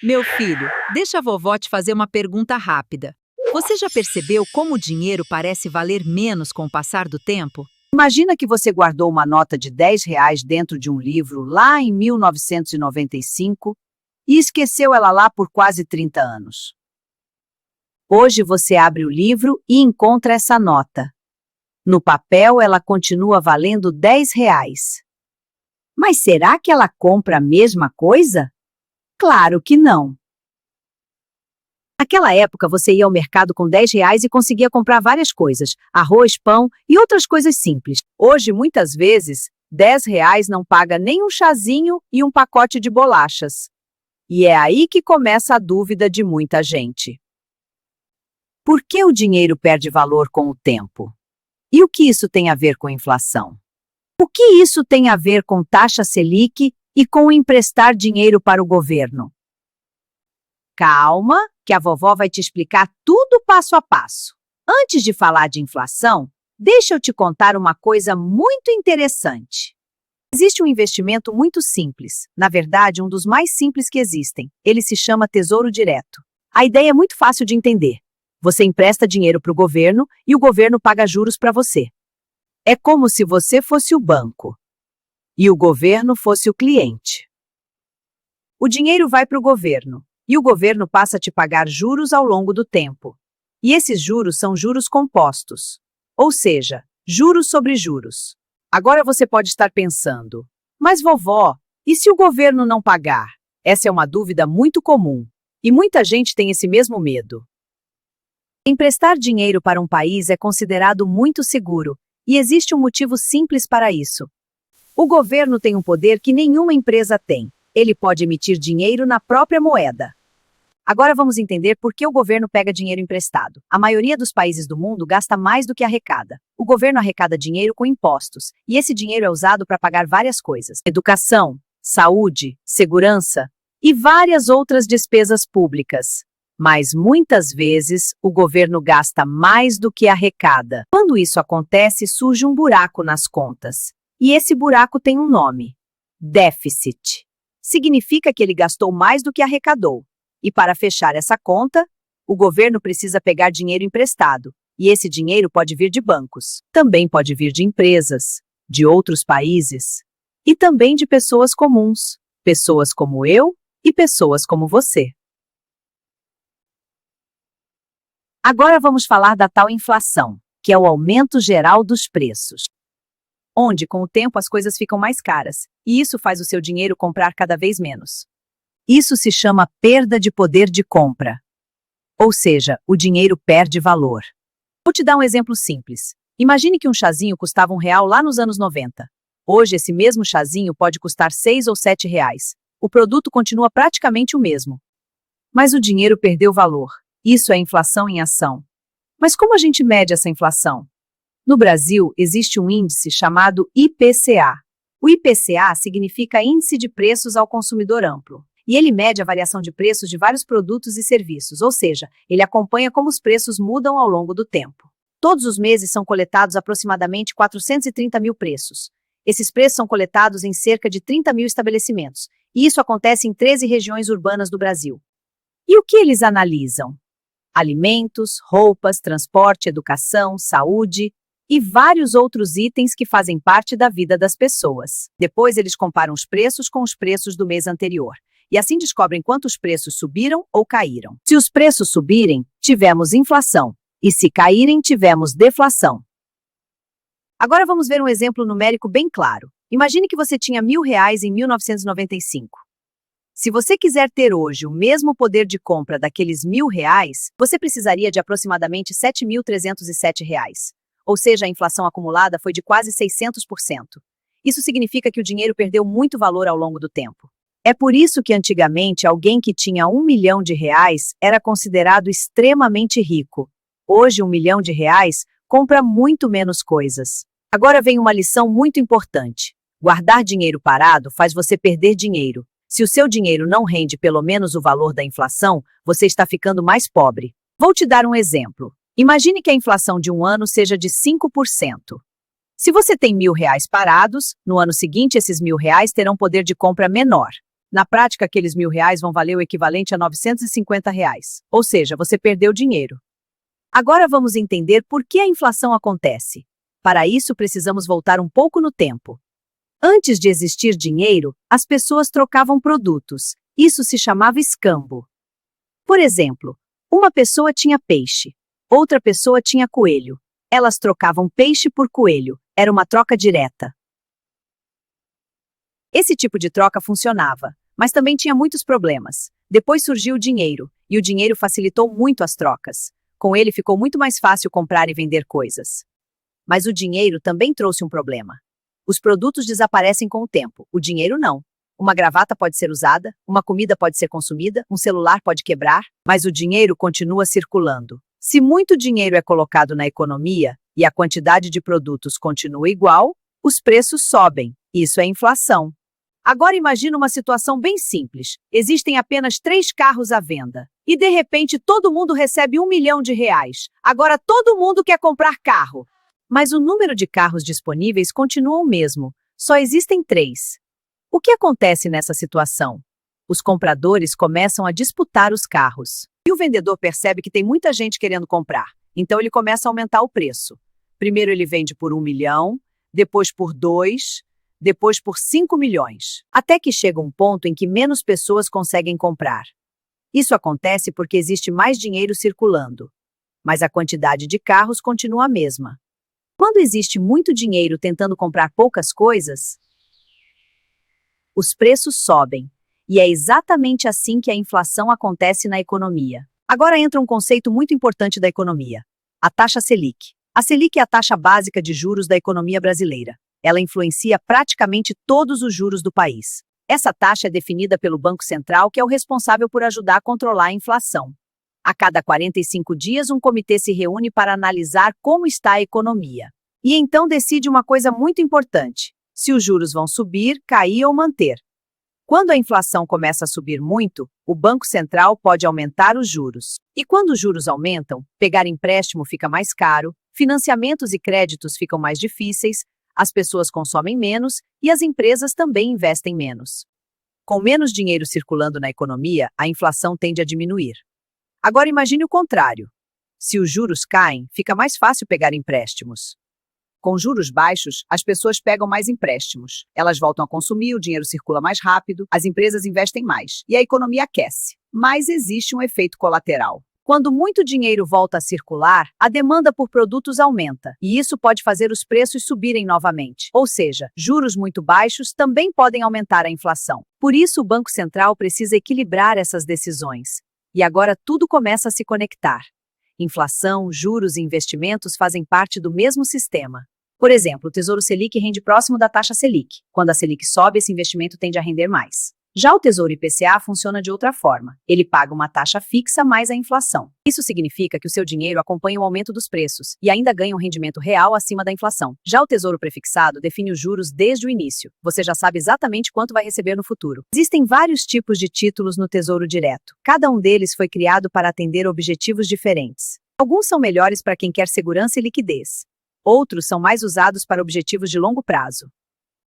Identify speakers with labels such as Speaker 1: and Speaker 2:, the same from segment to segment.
Speaker 1: Meu filho, deixa a vovó te fazer uma pergunta rápida. Você já percebeu como o dinheiro parece valer menos com o passar do tempo?
Speaker 2: Imagina que você guardou uma nota de R$ 10 dentro de um livro lá em 1995 e esqueceu ela lá por quase 30 anos. Hoje você abre o livro e encontra essa nota. No papel, ela continua valendo R$ 10. Mas será que ela compra a mesma coisa? Claro que não. Naquela época, você ia ao mercado com R$ 10 e conseguia comprar várias coisas, arroz, pão e outras coisas simples. Hoje, muitas vezes, R$ 10 não paga nem um chazinho e um pacote de bolachas. E é aí que começa a dúvida de muita gente. Por que o dinheiro perde valor com o tempo? E o que isso tem a ver com inflação? O que isso tem a ver com taxa Selic e com emprestar dinheiro para o governo? Calma, que a vovó vai te explicar tudo passo a passo. Antes de falar de inflação, deixa eu te contar uma coisa muito interessante. Existe um investimento muito simples, na verdade, um dos mais simples que existem. Ele se chama Tesouro Direto. A ideia é muito fácil de entender. Você empresta dinheiro para o governo e o governo paga juros para você. É como se você fosse o banco e o governo fosse o cliente. O dinheiro vai para o governo e o governo passa a te pagar juros ao longo do tempo. E esses juros são juros compostos, ou seja, juros sobre juros. Agora você pode estar pensando, mas vovó, e se o governo não pagar? Essa é uma dúvida muito comum e muita gente tem esse mesmo medo. Emprestar dinheiro para um país é considerado muito seguro e existe um motivo simples para isso. O governo tem um poder que nenhuma empresa tem. Ele pode emitir dinheiro na própria moeda. Agora vamos entender por que o governo pega dinheiro emprestado. A maioria dos países do mundo gasta mais do que arrecada. O governo arrecada dinheiro com impostos, e esse dinheiro é usado para pagar várias coisas: educação, saúde, segurança e várias outras despesas públicas. Mas muitas vezes o governo gasta mais do que arrecada. Quando isso acontece, surge um buraco nas contas. E esse buraco tem um nome: déficit. Significa que ele gastou mais do que arrecadou. E para fechar essa conta, o governo precisa pegar dinheiro emprestado. E esse dinheiro pode vir de bancos. Também pode vir de empresas, de outros países. E também de pessoas comuns. Pessoas como eu e pessoas como você. Agora vamos falar da tal inflação, que é o aumento geral dos preços. Onde, com o tempo, as coisas ficam mais caras, e isso faz o seu dinheiro comprar cada vez menos. Isso se chama perda de poder de compra. Ou seja, o dinheiro perde valor. Vou te dar um exemplo simples. Imagine que um chazinho custava R$ 1 lá nos anos 90. Hoje, esse mesmo chazinho pode custar R$ 6 ou R$ 7. O produto continua praticamente o mesmo. Mas o dinheiro perdeu valor. Isso é inflação em ação. Mas como a gente mede essa inflação? No Brasil, existe um índice chamado IPCA. O IPCA significa Índice de Preços ao Consumidor Amplo. E ele mede a variação de preços de vários produtos e serviços, ou seja, ele acompanha como os preços mudam ao longo do tempo. Todos os meses são coletados aproximadamente 430 mil preços. Esses preços são coletados em cerca de 30 mil estabelecimentos, e isso acontece em 13 regiões urbanas do Brasil. E o que eles analisam? Alimentos, roupas, transporte, educação, saúde e vários outros itens que fazem parte da vida das pessoas. Depois eles comparam os preços com os preços do mês anterior. E assim descobrem quantos preços subiram ou caíram. Se os preços subirem, tivemos inflação. E se caírem, tivemos deflação. Agora vamos ver um exemplo numérico bem claro. Imagine que você tinha R$ 1.000 em 1995. Se você quiser ter hoje o mesmo poder de compra daqueles R$ 1.000, você precisaria de aproximadamente R$ 7.307. Ou seja, a inflação acumulada foi de quase 600%. Isso significa que o dinheiro perdeu muito valor ao longo do tempo. É por isso que antigamente alguém que tinha R$ 1 milhão era considerado extremamente rico. Hoje R$ 1 milhão compra muito menos coisas. Agora vem uma lição muito importante. Guardar dinheiro parado faz você perder dinheiro. Se o seu dinheiro não rende pelo menos o valor da inflação, você está ficando mais pobre. Vou te dar um exemplo. Imagine que a inflação de um ano seja de 5%. Se você tem R$ 1.000 parados, no ano seguinte esses R$ 1.000 terão poder de compra menor. Na prática, aqueles R$ 1.000 vão valer o equivalente a R$ 950. Ou seja, você perdeu dinheiro. Agora vamos entender por que a inflação acontece. Para isso, precisamos voltar um pouco no tempo. Antes de existir dinheiro, as pessoas trocavam produtos. Isso se chamava escambo. Por exemplo, uma pessoa tinha peixe, outra pessoa tinha coelho. Elas trocavam peixe por coelho. Era uma troca direta. Esse tipo de troca funcionava, mas também tinha muitos problemas. Depois surgiu o dinheiro, e o dinheiro facilitou muito as trocas. Com ele ficou muito mais fácil comprar e vender coisas. Mas o dinheiro também trouxe um problema. Os produtos desaparecem com o tempo, o dinheiro não. Uma gravata pode ser usada, uma comida pode ser consumida, um celular pode quebrar, mas o dinheiro continua circulando. Se muito dinheiro é colocado na economia e a quantidade de produtos continua igual, os preços sobem. Isso é inflação. Agora imagine uma situação bem simples. Existem apenas 3 carros à venda. E de repente todo mundo recebe R$ 1 milhão. Agora todo mundo quer comprar carro. Mas o número de carros disponíveis continua o mesmo. Só existem 3. O que acontece nessa situação? Os compradores começam a disputar os carros. E o vendedor percebe que tem muita gente querendo comprar. Então ele começa a aumentar o preço. Primeiro ele vende por 1 milhão, depois por 2, depois por 5 milhões. Até que chega um ponto em que menos pessoas conseguem comprar. Isso acontece porque existe mais dinheiro circulando. Mas a quantidade de carros continua a mesma. Quando existe muito dinheiro tentando comprar poucas coisas, os preços sobem. E é exatamente assim que a inflação acontece na economia. Agora entra um conceito muito importante da economia: a taxa Selic. A Selic é a taxa básica de juros da economia brasileira. Ela influencia praticamente todos os juros do país. Essa taxa é definida pelo Banco Central, que é o responsável por ajudar a controlar a inflação. A cada 45 dias, um comitê se reúne para analisar como está a economia. E então decide uma coisa muito importante: se os juros vão subir, cair ou manter. Quando a inflação começa a subir muito, o Banco Central pode aumentar os juros. E quando os juros aumentam, pegar empréstimo fica mais caro, financiamentos e créditos ficam mais difíceis, as pessoas consomem menos e as empresas também investem menos. Com menos dinheiro circulando na economia, a inflação tende a diminuir. Agora imagine o contrário. Se os juros caem, fica mais fácil pegar empréstimos. Com juros baixos, as pessoas pegam mais empréstimos. Elas voltam a consumir, o dinheiro circula mais rápido, as empresas investem mais e a economia aquece. Mas existe um efeito colateral. Quando muito dinheiro volta a circular, a demanda por produtos aumenta, e isso pode fazer os preços subirem novamente. Ou seja, juros muito baixos também podem aumentar a inflação. Por isso, o Banco Central precisa equilibrar essas decisões. E agora tudo começa a se conectar. Inflação, juros e investimentos fazem parte do mesmo sistema. Por exemplo, o Tesouro Selic rende próximo da taxa Selic. Quando a Selic sobe, esse investimento tende a render mais. Já o Tesouro IPCA funciona de outra forma. Ele paga uma taxa fixa mais a inflação. Isso significa que o seu dinheiro acompanha o aumento dos preços e ainda ganha um rendimento real acima da inflação. Já o Tesouro Prefixado define os juros desde o início. Você já sabe exatamente quanto vai receber no futuro. Existem vários tipos de títulos no Tesouro Direto. Cada um deles foi criado para atender objetivos diferentes. Alguns são melhores para quem quer segurança e liquidez. Outros são mais usados para objetivos de longo prazo.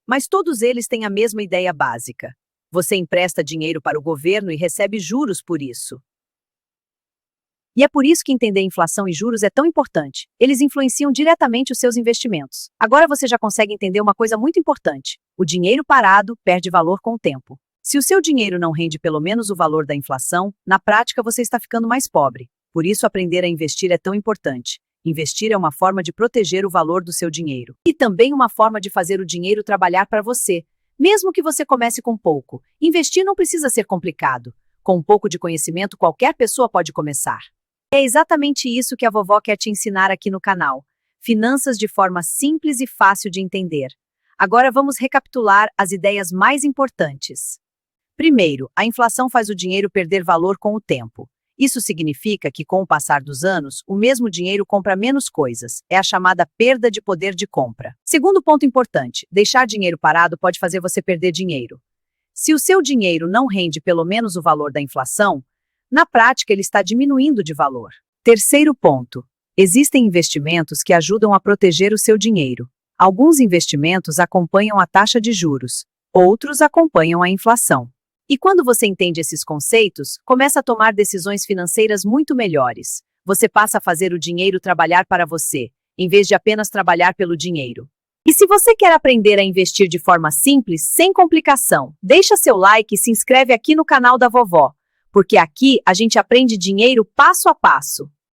Speaker 2: Mas todos eles têm a mesma ideia básica. Você empresta dinheiro para o governo e recebe juros por isso. E é por isso que entender inflação e juros é tão importante. Eles influenciam diretamente os seus investimentos. Agora você já consegue entender uma coisa muito importante: o dinheiro parado perde valor com o tempo. Se o seu dinheiro não rende pelo menos o valor da inflação, na prática você está ficando mais pobre. Por isso aprender a investir é tão importante. Investir é uma forma de proteger o valor do seu dinheiro. E também uma forma de fazer o dinheiro trabalhar para você. Mesmo que você comece com pouco, investir não precisa ser complicado. Com um pouco de conhecimento, qualquer pessoa pode começar. É exatamente isso que a vovó quer te ensinar aqui no canal. Finanças de forma simples e fácil de entender. Agora vamos recapitular as ideias mais importantes. Primeiro, a inflação faz o dinheiro perder valor com o tempo. Isso significa que, com o passar dos anos, o mesmo dinheiro compra menos coisas. É a chamada perda de poder de compra. Segundo ponto importante: deixar dinheiro parado pode fazer você perder dinheiro. Se o seu dinheiro não rende pelo menos o valor da inflação, na prática ele está diminuindo de valor. Terceiro ponto: existem investimentos que ajudam a proteger o seu dinheiro. Alguns investimentos acompanham a taxa de juros, outros acompanham a inflação. E quando você entende esses conceitos, começa a tomar decisões financeiras muito melhores. Você passa a fazer o dinheiro trabalhar para você, em vez de apenas trabalhar pelo dinheiro. E se você quer aprender a investir de forma simples, sem complicação, deixa seu like e se inscreve aqui no canal da vovó, porque aqui a gente aprende dinheiro passo a passo.